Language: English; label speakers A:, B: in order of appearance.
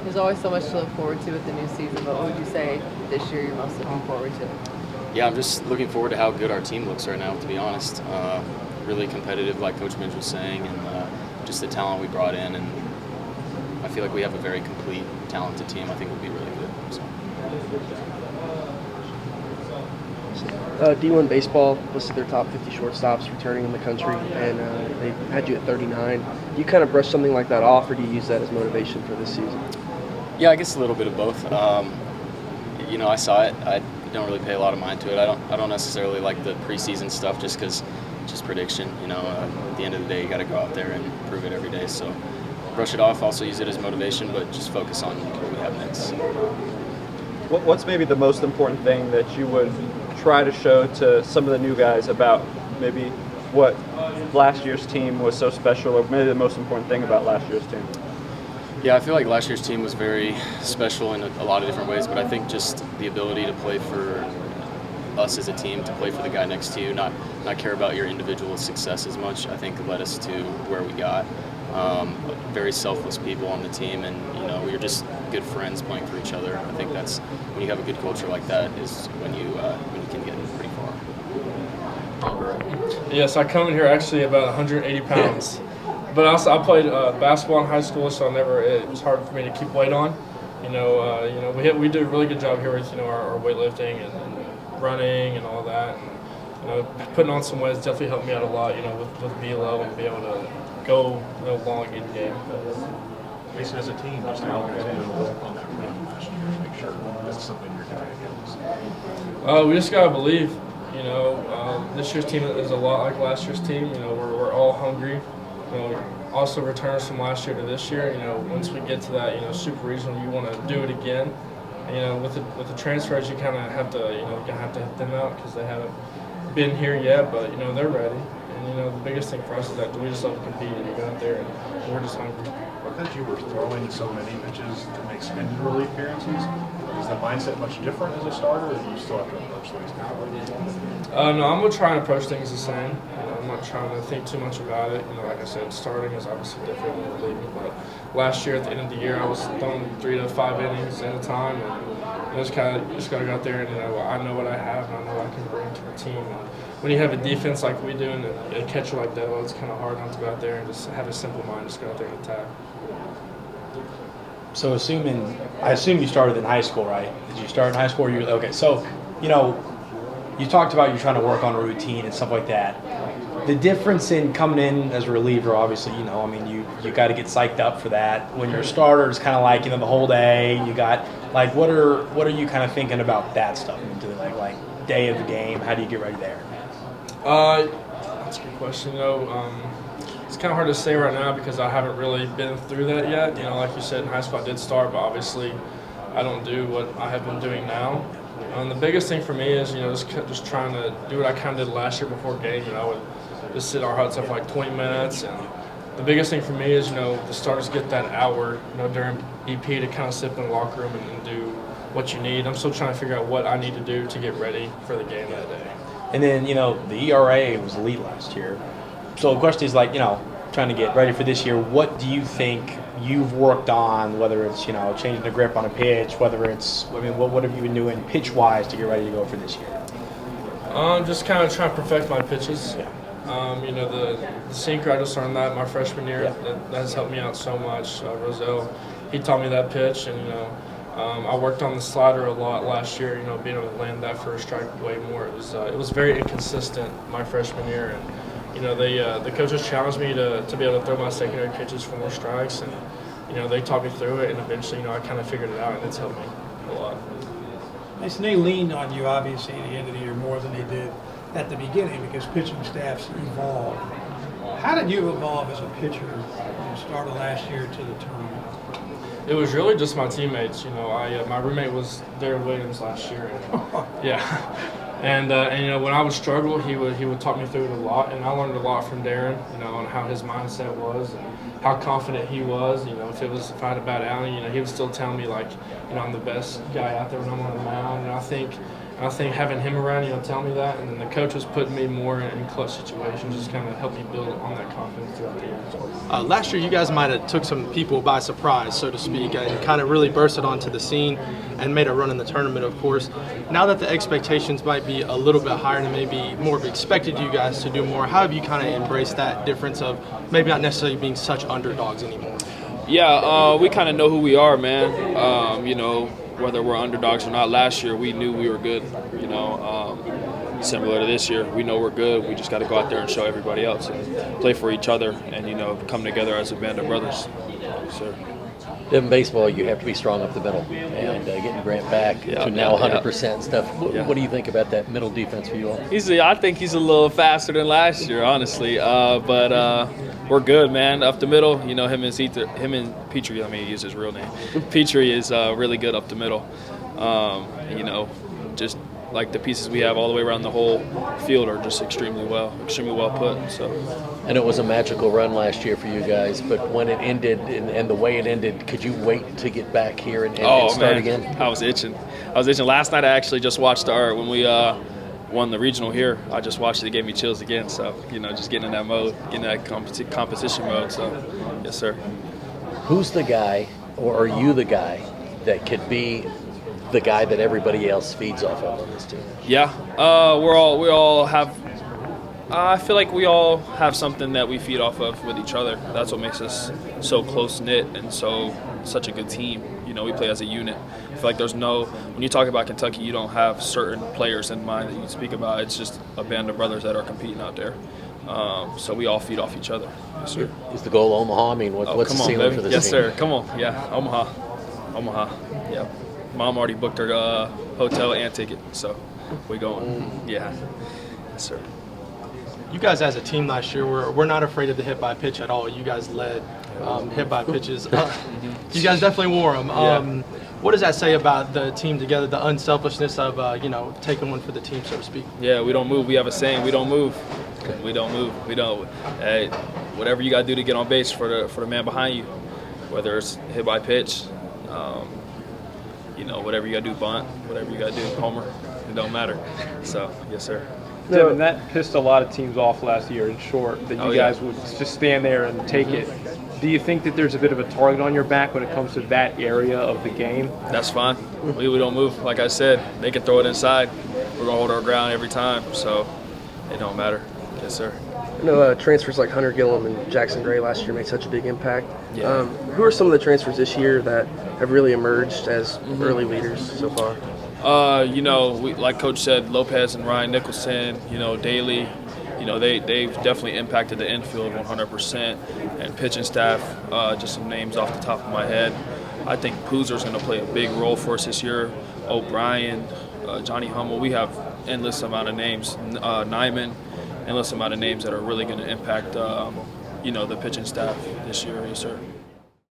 A: There's always so much to look forward to with the new season, but what would you say this year you're most looking forward to?
B: Yeah, I'm just looking forward to how good our team looks right now, to be honest. Really competitive, like Coach Minch was saying, and just the talent we brought in. And I feel like we have a very complete, talented team. I think we'll be really good. So.
C: D1 Baseball listed their top 50 shortstops returning in the country, and they had you at 39. Do you kind of brush something like that off, or do you use that as motivation for this season?
B: Yeah, I guess a little bit of both. I saw it. I don't really pay a lot of mind to it. I don't necessarily like the preseason stuff just because it's just prediction. At the end of the day, you got to go out there and prove it every day. So brush it off. Also use it as motivation, but just focus on what we have next.
D: What's maybe the most important thing that you would try to show to some of the new guys about maybe what last year's team was so special, or maybe the most important thing about last year's team?
B: Yeah, I feel like last year's team was very special in a lot of different ways, but I think just the ability to play for us as a team, to play for the guy next to you, not care about your individual success as much, I think led us to where we got. Very selfless people on the team, and we were just good friends playing for each other. I think that's when you have a good culture like that is when you can get pretty far.
E: Yes, I come in here actually about 180 pounds. But also, I played basketball in high school, so it was hard for me to keep weight on. We do a really good job here with our weightlifting and running and all that. And, putting on some weights definitely helped me out a lot. With velo and be able to go long in the game.
F: Basically, as a team, just how you guys been able to work on that run last year to make sure that's something you're going to get.
E: We just gotta believe. This year's team is a lot like last year's team. We're all hungry. Also returns from last year to this year. Once we get to that, super regional, you want to do it again. With the transfers, you kind of have to, hit them out because they haven't been here yet, but they're ready. And the biggest thing for us is that we just love to compete and you go out there and we're just hungry.
F: Because you were throwing so many pitches to make spin relief appearances, is the mindset much different as a starter, or do you still have to approach things differently?
E: No, I'm going to try and approach things the same. I'm not trying to think too much about it. Like I said, starting is obviously different than relieving. But last year, at the end of the year, I was throwing 3 to 5 innings at a time, and just got to go out there and I know what I have and I know what I can bring to the team. And when you have a defense like we do and a catcher like Devin, it's kind of hard not to go out there and just have a simple mind, just go out there and attack.
G: So I assume you started in high school, right? Did you start in high school? Okay. So, you talked about you trying to work on a routine and stuff like that. The difference in coming in as a reliever, obviously, you got to get psyched up for that. When you're a starter, it's kind of like the whole day. You got what are you kind of thinking about that stuff? Like day of the game. How do you get ready there?
E: That's a good question. It's kind of hard to say right now because I haven't really been through that yet. Like you said, in high school I did start, but obviously I don't do what I have been doing now. The biggest thing for me is, just trying to do what I kind of did last year before game. I would just sit in our huts for like 20 minutes. And the biggest thing for me is, the starters get that hour, during BP to kind of sit in the locker room and do what you need. I'm still trying to figure out what I need to do to get ready for the game that day.
G: And then, the ERA was elite last year. So the question is trying to get ready for this year, what do you think you've worked on, whether it's, changing the grip on a pitch, whether it's, what have you been doing pitch-wise to get ready to go for this year?
E: Just kind of trying to perfect my pitches.
G: Yeah.
E: The sinker, I just learned that my freshman year.
G: Yeah.
E: That has helped me out so much. Roselle, he taught me that pitch, and, I worked on the slider a lot last year, being able to land that first strike way more. It was very inconsistent my freshman year, and the coaches challenged me to be able to throw my secondary pitches for more strikes, and they taught me through it, and eventually I kind of figured it out, and it's helped me a lot.
H: Mason, they leaned on you obviously at the end of the year more than they did at the beginning because pitching staffs evolve. How did you evolve as a pitcher from the start of last year to the tournament?
E: It was really just my teammates. My roommate was Darren Williams last year, and yeah. And when I would struggle, he would talk me through it a lot, and I learned a lot from Darren, on how his mindset was and how confident he was. If I had a bad outing, he would still tell me I'm the best guy out there when I'm on the mound. And I I think having him around, tell me that, and then the coach was putting me more in clutch situations, just kind of helped me build on that confidence throughout the year.
I: Last year, you guys might have took some people by surprise, so to speak, and kind of really bursted onto the scene and made a run in the tournament, of course. Now that the expectations might be a little bit higher and maybe more of expected you guys to do more, how have you kind of embraced that difference of maybe not necessarily being such underdogs anymore?
J: Yeah, we kind of know who we are, man. Whether we're underdogs or not. Last year, we knew we were good. Similar to this year, we know we're good. We just got to go out there and show everybody else and play for each other and come together as a band of brothers. So.
K: In baseball, you have to be strong up the middle, and getting Grant back to now 100% and stuff. What do you think about that middle defense for you all?
J: I think he's a little faster than last year, honestly. But we're good, man. Up the middle, him and Petrie. I mean, he used his real name. Petrie is really good up the middle. Just like the pieces we have all the way around the whole field are just extremely well put. So.
K: And it was a magical run last year for you guys, but when it ended and the way it ended, could you wait to get back here and start again?
J: I was itching. Last night I actually just watched when we won the regional here. I just watched it. It gave me chills again. So, just getting in that mode, getting in that competition mode. So, yes, sir.
K: Who's the guy, or are you the guy, that could be the guy that everybody else feeds off of on this team?
J: Yeah, we all have. I feel like we all have something that we feed off of with each other. That's what makes us so close knit and such a good team. We play as a unit. I feel like when you talk about Kentucky, you don't have certain players in mind that you speak about. It's just a band of brothers that are competing out there. So we all feed off each other. Yes, sir.
K: Is the goal Omaha? I mean, what's the ceiling for this team?
J: Yes, sir. Come on. Yeah, Omaha. Yeah. Mom already booked her hotel and ticket, so we going. Yeah. Yes, sir.
I: You guys as a team last year we're not afraid of the hit by pitch at all. You guys led hit by pitches. You guys definitely wore them. What does that say about the team together, the unselfishness of taking one for the team, so to speak?
J: Yeah, we don't move. We have a saying: we don't move. We don't move. We don't. Hey, whatever you got to do to get on base for the man behind you, whether it's hit by pitch, whatever you got to do, bunt, whatever you got to do, homer, it don't matter. So, yes, sir.
L: Devin, that pissed a lot of teams off last year in short, that you guys would just stand there and take it. Do you think that there's a bit of a target on your back when it comes to that area of the game?
J: That's fine. We don't move. Like I said, they can throw it inside. We're going to hold our ground every time, so it don't matter. Yes, sir.
C: Transfers like Hunter Gillum and Jackson Gray last year made such a big impact.
J: Yeah.
C: Who are some of the transfers this year that have really emerged as early leaders so far?
J: Like Coach said, Lopez and Ryan Nicholson, Daly, they've definitely impacted the infield 100%. And pitching staff, just some names off the top of my head. I think Poozer's going to play a big role for us this year. O'Brien, Johnny Hummel, we have endless amount of names. Nyman, endless amount of names that are really going to impact, the pitching staff this year. Yes, sir.